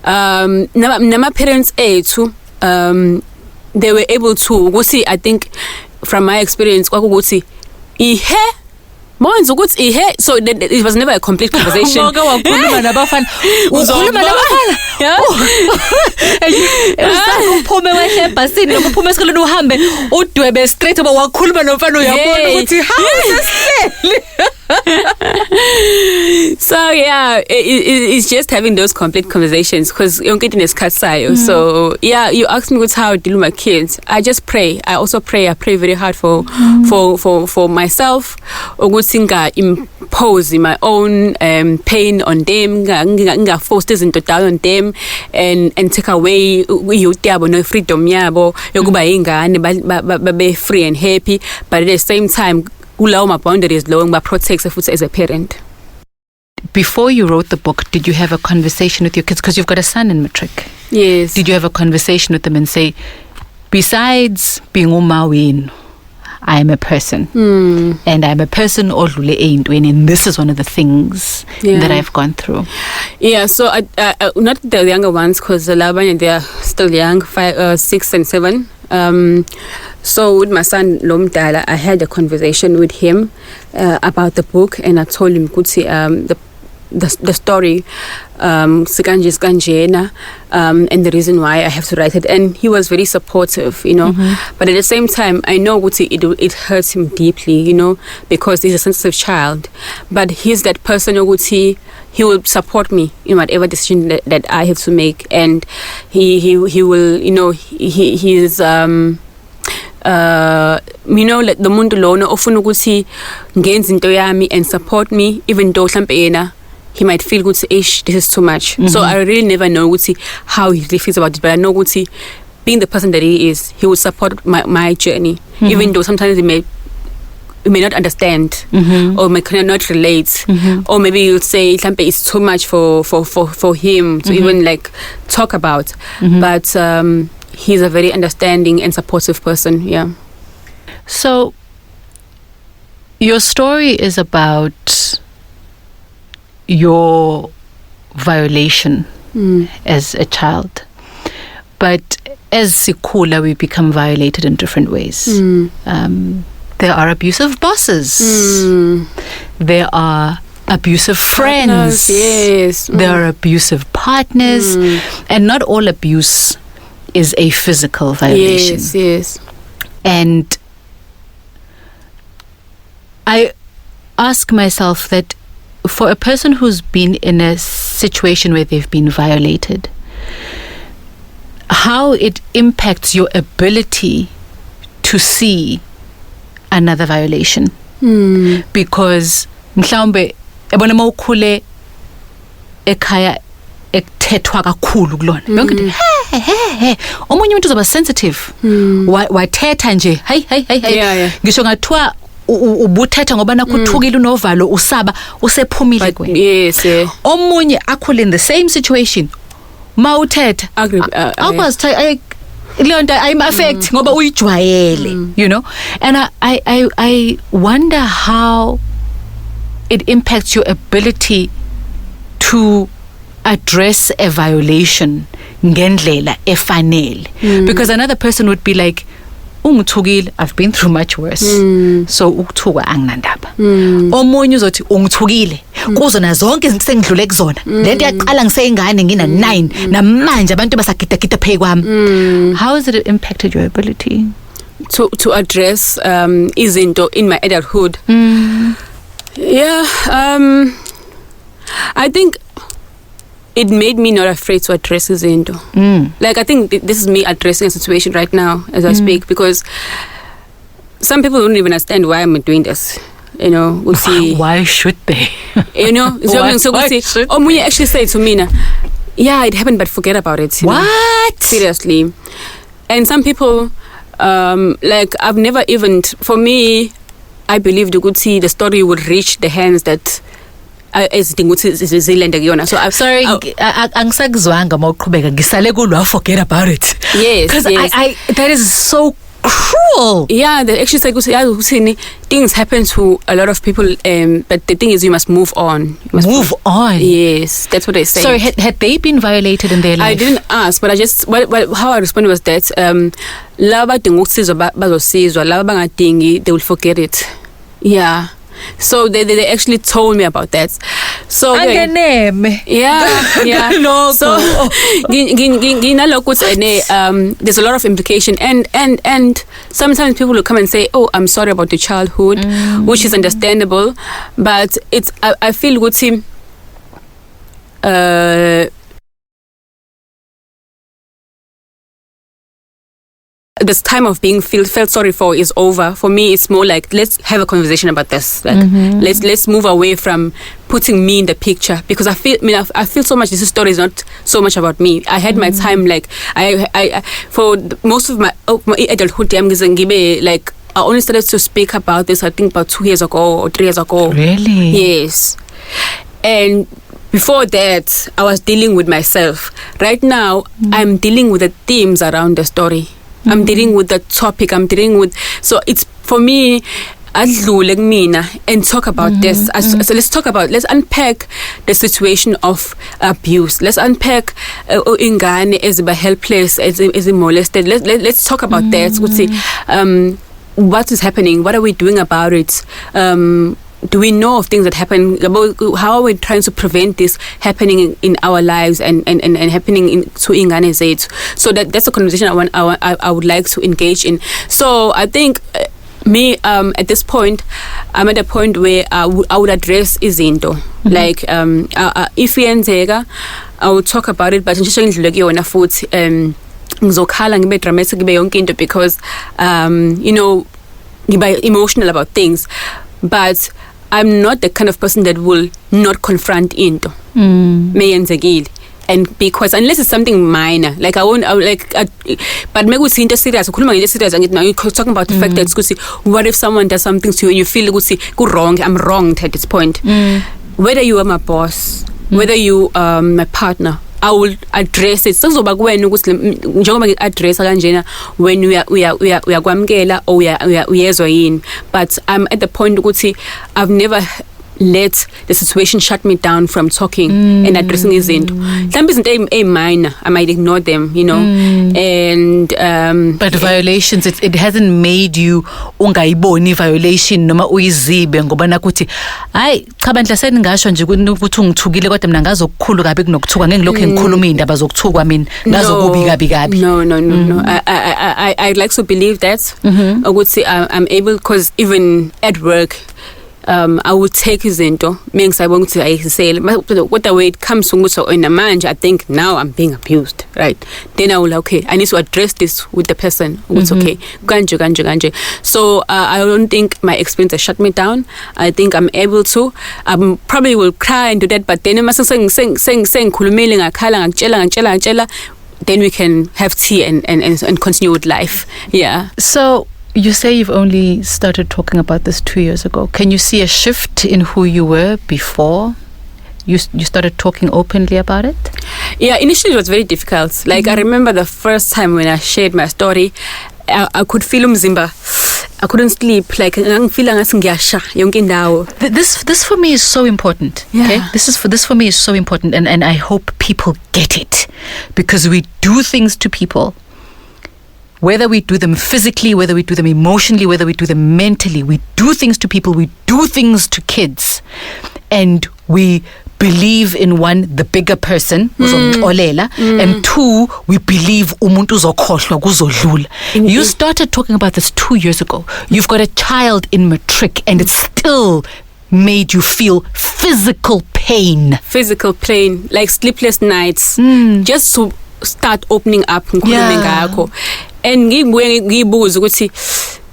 Nama parents ethu they were able to ukuthi, I think from my experience kwakuthi so it was never a complete conversation. Wakhuluma nabafana uphume wehle ebhasini noma uphume esikoleni uhambe udwebe straight oba wakhuluma nomfana uyabona ukuthi how is this. So yeah, it's just having those complete conversations because yonke into nesikhathi sayo. So yeah, you asked me what's how I deal with my kids. I just pray. I also pray. I pray very hard for myself. Ukuthi impose my own pain on them, force izinto down on them, and take away youth yabo no freedom yabo yokuba ingane babe free and happy, but at the same time ulawo my boundaries low and protect futhi as a parent. Before you wrote the book, did you have a conversation with your kids, because you've got a son in matric? Yes. Did you have a conversation with them and say, besides being umawin, I am a person, and I'm a person odlule eyintweni, and this is one of the things that I've gone through? Yeah, so I not the younger ones, because the labanye they are still young, 5, 6 and 7. So with my son Lomdala, I had a conversation with him about the book, and I told him the story and the reason why I have to write it, and he was very supportive, you know. But at the same time I know it hurts him deeply, you know, because he's a sensitive child, but he's that person who he will support me in whatever decision that I have to make, and he will, you know, he's you know, like the muntu lona ofuna ukuthi ngenze into yami and support me, even though mhlambe yena he might feel good, this is too much. So I really never know how he really feels about it, but I know being the person that he is, he will support my journey, even though sometimes he may not understand, or may cannot relate, or maybe you'll say it's too much for him to even like talk about, but he's a very understanding and supportive person. Yeah. So your story is about your violation as a child, but as sikhula we become violated in different ways. There are abusive bosses, there are abusive friends, yes. There are abusive partners, and not all abuse is a physical violation. Yes. And I ask myself that for a person who's been in a situation where they've been violated, how it impacts your ability to see another violation. Because mhlawumbe ebona mawukhule ekhaya ekuthethwa kakhulu kulona yonke into he omunye umuntu uzoba sensitive wathetha nje hey ngisho ngathiwa ubuthetha ngoba nakuthukile unovalo usaba usephumile kwena yes omunye akhule in the same situation mawuthetha akwazi Leonta I'm affect ngoba uyijwayele you know and I wonder how it impacts your ability to address a violation ngendlela efanele because another person would be like ungithukile I've been through much worse so ukuthuka anginandaba omunye uzothi ungithukile kuzona zonke izinto sengidlule kuzona lento yaqala ngiseyingane ngina 9 namanje abantu basagidagida phe kwami how has it impacted your ability to address izinto in my adulthood I think it made me not afraid to address izinto. Like I think this is me addressing a situation right now as I speak because some people don't even understand why I'm doing this. You know, we'll see. Why should they? You know, so we actually say to me, yeah, it happened, but forget about it. What? Seriously. And some people, like I've never even, for me, I believed the story would reach the hands that ezidinga kuyona so I'm sorry angisakuzwanga mawuqhubeka ngisale kulwa forget about it yes because I that is so cruel they actually say things happen to a lot of people but the thing is you must move on move on yes that's what they say sorry had they been violated in their life I didn't ask but I just how I responded was that laba badinga ukusizwa bazosizwa laba bangadingi they will forget it so they actually told me about that so no so there's a lot of implication and sometimes people will come and say oh I'm sorry about your childhood which is understandable but it's I feel good team this time of being felt sorry for is over. For me, it's more like let's have a conversation about this. Like let's move away from putting me in the picture because I feel so much. This story is not so much about me. I had my time. Like I for most of my adulthood, like I only started to speak about this. I think about 2 years ago or 3 years ago. Really? Yes. And before that, I was dealing with myself. Right now, I'm dealing with the themes around the story. I'm dealing with the topic. I'm dealing with so it's for me adlule kumina and talk about this. So let's unpack the situation of abuse. Let's unpack ingane eziba helpless as molested. Let's talk about that. What is happening? What are we doing about it? Do we know of things that happen? How are we trying to prevent this happening in our lives and happening to ingane zethu? So that's a conversation I would like to engage in. So I think me at this point I'm at a point where I would address izinto like if yenzeka I would talk about it but ngisho ngidlule kuyona futhi ngizokhala ngibe dramatic ngibe yonke into because you know ngiba emotional about things but I'm not the kind of person that will not confront into meyenzekile and because unless it's something minor like I won't but make us into serious ukhuluma ngento serious and now you're talking about the fact that what if someone does something to you and you feel go wrong I'm wronged at this point whether you are my boss whether you my partner I will address it sokuzoba kuwena ukuthi njengoba ngiaddressa kanjena when we are kwamkela or uyezwa yini but I'm at the point ukuthi I've never let the situation shut me down from talking and addressing izinto mhlawumbe izinto minor I might ignore them you know and but violations it hasn't made you ungayiboni violation noma uyizibe ngoba nakuthi hayi cha bandla seningasho nje ukuthi ungithukile kodwa mina ngazokukhulu kabi kunokuthuka ngengilokho ngikhuluma indaba zokuthukwa mina ngazokubi kabi no I'd like to believe that ukuthi I'm able because even at work I would take izinto mengisayibona ukuthi ayisele but the way it comes ukuthi in manje I think now I'm being abused, right? Then I will okay, I need to address this with the person. It's okay, kanje. So I don't think my experience has shut me down. I think I'm able to. I probably will cry and do that, but then ngikhulumile ngakhala ngakutshela, then we can have tea and continue with life. Yeah. So you say you've only started talking about this 2 years ago. Can you see a shift in who you were before you started talking openly about it? Yeah, initially it was very difficult. Like I remember the first time when I shared my story, I could feel umzimba. I couldn't sleep. Like ngangifila ngathi ngiyasha yonke indawo. This for me is so important. Yeah. Okay, this for me is so important, and I hope people get it, because we do things to people. Whether we do them physically, whether we do them emotionally, whether we do them mentally, we do things to people, we do things to kids, and we believe in one, the bigger person, and two, we believe umuntu uzokhohlwa kuzodlula. You started talking about this 2 years ago. You've got a child in matric, and it's still made you feel physical pain, like sleepless nights, just to start opening up ngikhulume ngakho. And ngibuza ukuthi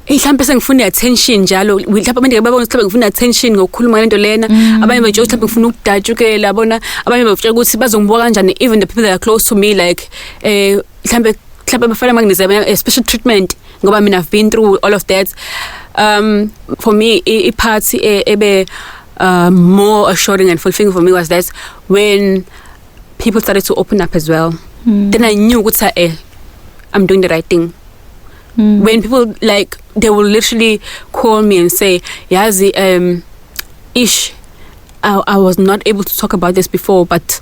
mhlambe sengifuna attention njalo, mhlawumbe abantu babona ukuthi ngifuna attention ngokukhuluma ngento lena, abanye batsho ukuthi ngifuna ukudatshukela, yabona abanye batsho ukuthi bazongibuka kanjani, even the people that are close to me, like mhlambe bafana mangizama a special treatment ngoba mina I've been through all of that. For me iphathi ebe more assuring and fulfilling for me was that when people started to open up as well. Then I knew ukuthi I'm doing the right thing. When people, like, they will literally call me and say, Yazi, I was not able to talk about this before, but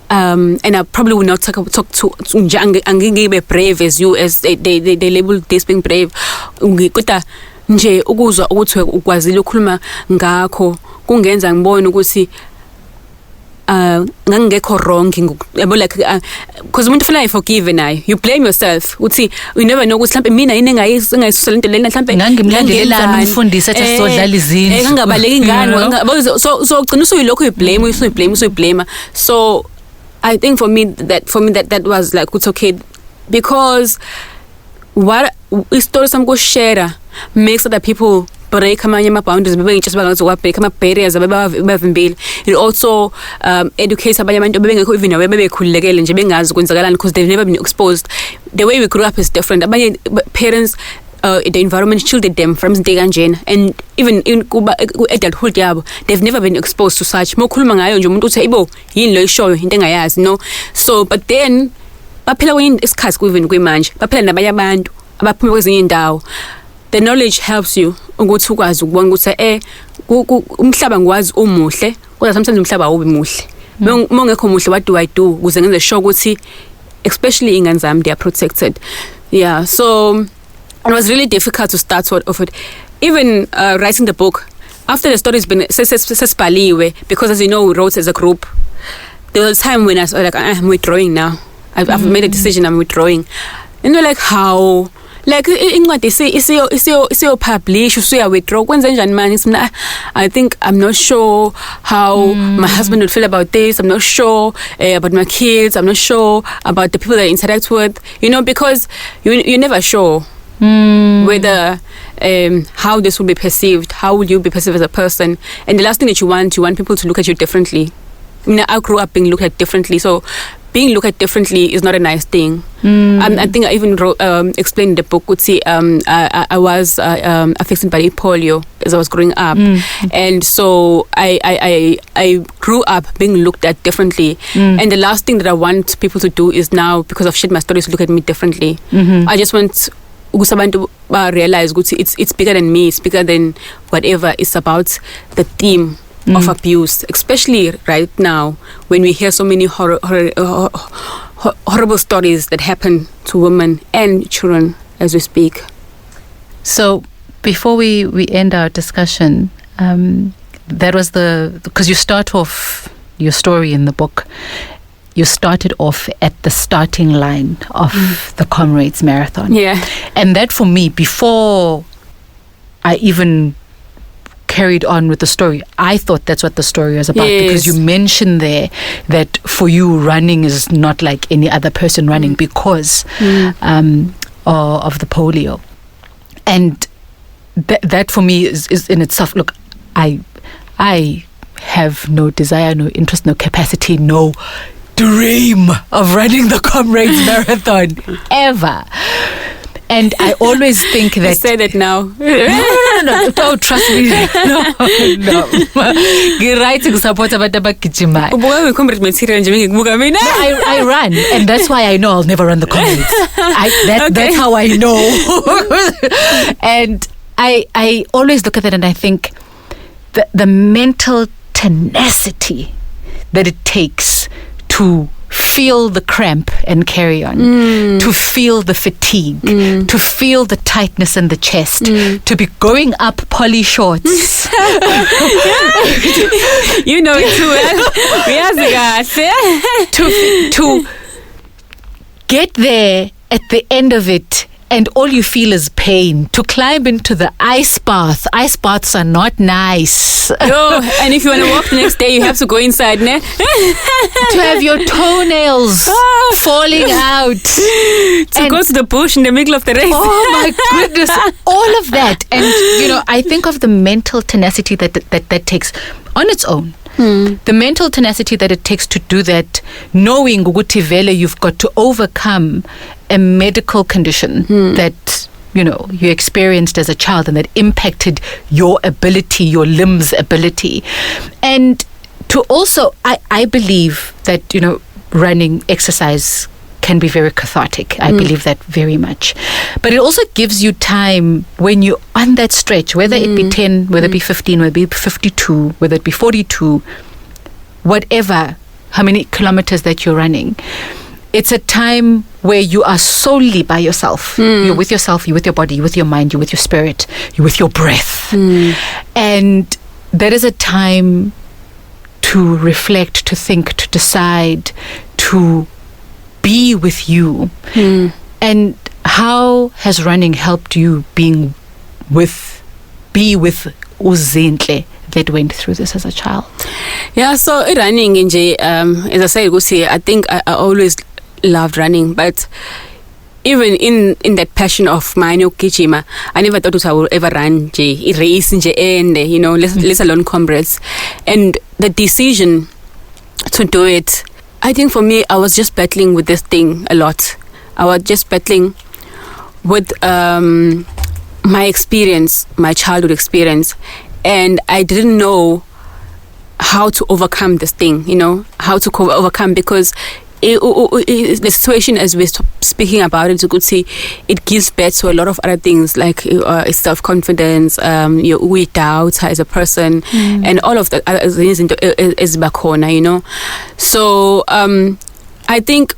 and I probably will not talk to Ngibe brave as you, as they label this being brave. Kodwa nje ukuzwa ukuthi ukwazile ukukhuluma ngakho kungenza ngibone ukuthi ngangekho wrong yabo, like because umuntu feel like forgiven nayo, you blame yourself uthi you never know ukuthi mhlambe mina yini engayisusa lento lena, mhlambe ngangimlandelelana umfundisi ethi sizodlala izindlu ngangabaleki ngani, so ugcina usuyilokho uyiblame. So I think for me that was like it's okay, because what istory samko share makes other people break amanye ama-boundaries bebengitshela bangazokwabreak ama-barriers abebavimbile. It also educates abanye abantu bebengekho even nawe bebekhululekele nje bengazi kwenzakalani, because they've never been exposed. The way we grew up is different. Abanye parents the environment shielded them from izinto kanjena, and even in adulthood yabo they've never been exposed to such. Mokhuluma ngayo nje umuntu uthi ibo yini lo ishoyo into engayazi, no. So but then baphela kwenye isikhathi kuven kwemanje, baphela nabanye abantu abaphuma kwezinye indawo. The knowledge helps you ukuthi ukwazi ukubona ukuthi umhlaba ngwazi umuhle, kodwa sometimes umhlaba awubi muhle. Mongekho muhle, what do I do ukuze ngenze sure ukuthi especially ingane zami they are protected? Yeah, so it was really difficult to start off it. Even writing the book, after the story's been sesibhaliwe, because as you know we wrote as a group, there was a time when I was like, I'm withdrawing now. I've made a decision, I'm withdrawing. And they're like, how? Like incwadi isiyo publish usuya withdraw kwenze njani manje? I think I'm not sure how my husband would feel about this. I'm not sure about my kids. I'm not sure about the people that I interact with, because you're never sure whether how this will be perceived. How will you be perceived as a person? And the last thing that you want people to look at you differently. I grew up being looked at differently, so being looked at differently is not a nice thing. I think I even explained in the book, I was affected by polio as I was growing up. And so I grew up being looked at differently. And the last thing that I want people to do is now, because I've shared my stories, look at me differently. I just want abantu realize it's bigger than me, it's bigger than whatever. It's about the theme of abuse, especially right now when we hear so many horrible stories that happen to women and children as we speak. So before we end our discussion, that was because you start off your story in the book, you started off at the starting line of the Comrades Marathon. Yeah. And that for me, before I even carried on with the story. I thought that's what the story was about, because you mentioned there that for you running is not like any other person running because of the polio. And that for me is in itself, look, I have no desire, no interest, no capacity, no dream of running the Comrades Marathon ever. And I always think that... You say that now. No, don't trust me. No. You're writing support about the Bakijima. I run, and that's why I know I'll never run the Comrades. That's how I know. And I always look at it and I think the mental tenacity that it takes to feel the cramp and carry on, to feel the fatigue, to feel the tightness in the chest, to be going up poly shorts. You know it too well. To get there at the end of it, and all you feel is pain. To climb into the ice bath. Ice baths are not nice. And if you want to walk the next day, you have to go inside, ne? To have your toenails falling out. To go to the bush in the middle of the race. Oh my goodness. All of that. And, I think of the mental tenacity that takes on its own. The mental tenacity that it takes to do that, knowing ukuthi vele you've got to overcome a medical condition that you experienced as a child and that impacted your ability, your limbs' ability. And to also, I believe that running, exercise can be very cathartic. I believe that very much. But it also gives you time when you're on that stretch, whether it be 10, whether it be 15, whether it be 52, whether it be 42, whatever, how many kilometers that you're running. It's a time where you are solely by yourself. You're with yourself, you're with your body, you're with your mind, you're with your spirit, you're with your breath. And that is a time to reflect, to think, to decide, to be with you. And how has running helped you be with Zinhle that went through this as a child? Yeah, so running as I said, I think I always loved running, but even in that passion of mine, I never thought I would ever run a race and let alone Comrades. And the decision to do it, I think for me, I was just battling with this thing a lot. I was just battling with my experience, my childhood experience, and I didn't know how to overcome this thing, how to overcome, because the situation, as we're speaking about it, you could see it gives birth to a lot of other things like self-confidence, your doubt as a person, and all of that is bakhona, So I think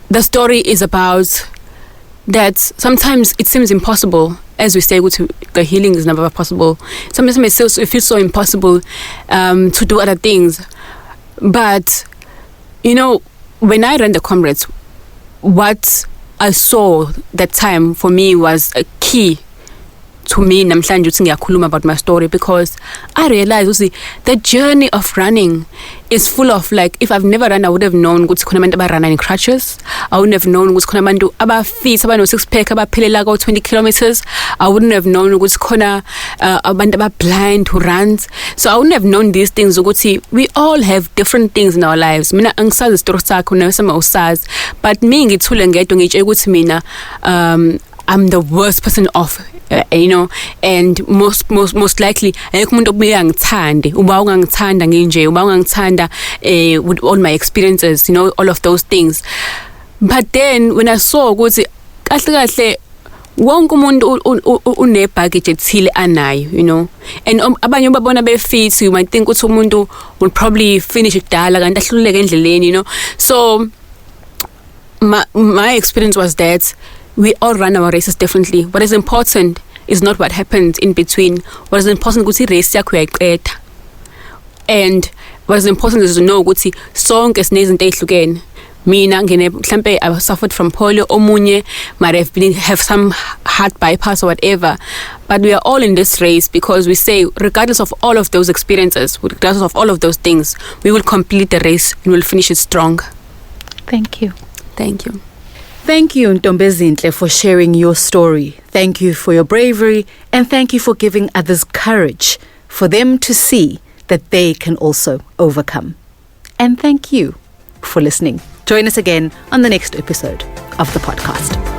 the story is about that sometimes it seems impossible. As we say, the healing is never possible. Sometimes it feels so impossible to do other things. But, when I ran the Comrades, what I saw that time for me was a key to me namhlanje uthi ngiyakhuluma about my story, because I realized the journey of running is full of, like, if I've never run, I would have known ukuthi khona abantu abarana in crutches. I wouldn't have known ukuthi khona abantu abafit abano six pack abaphelela go 20 kilometers. I wouldn't have known ukuthi khona abantu abablind who runs. So I wouldn't have known these things ukuthi we all have different things in our lives. Mina angisazi isitori sakho nesema usazi, but me ngithule ngedwa ngitshe ukuthi mina I'm the worst person off, and most likely ayekho umuntu obuye angithande, uba ungangithanda nginje, uba ungangithanda with all my experiences, all of those things. But then when I saw ukuthi kahle wonke umuntu une baggage ethile anayo, and abanye babona be fit, you might think ukuthi umuntu will probably finish idala kanti ahluleke endleleni, so my experience was that we all run our races differently. What is important is not what happens in between. What is important is race yakho uyayiqeda. And what is important is to know ukuthi sonke sinezinto ezihlukene. Mina mhlambe I suffered from polio, omunye might have some heart bypass or whatever. But we are all in this race because we say, regardless of all of those experiences, regardless of all of those things, we will complete the race and we'll finish it strong. Thank you. Thank you. Thank you, Ntombezinhle, for sharing your story. Thank you for your bravery, and thank you for giving others courage for them to see that they can also overcome. And thank you for listening. Join us again on the next episode of the podcast.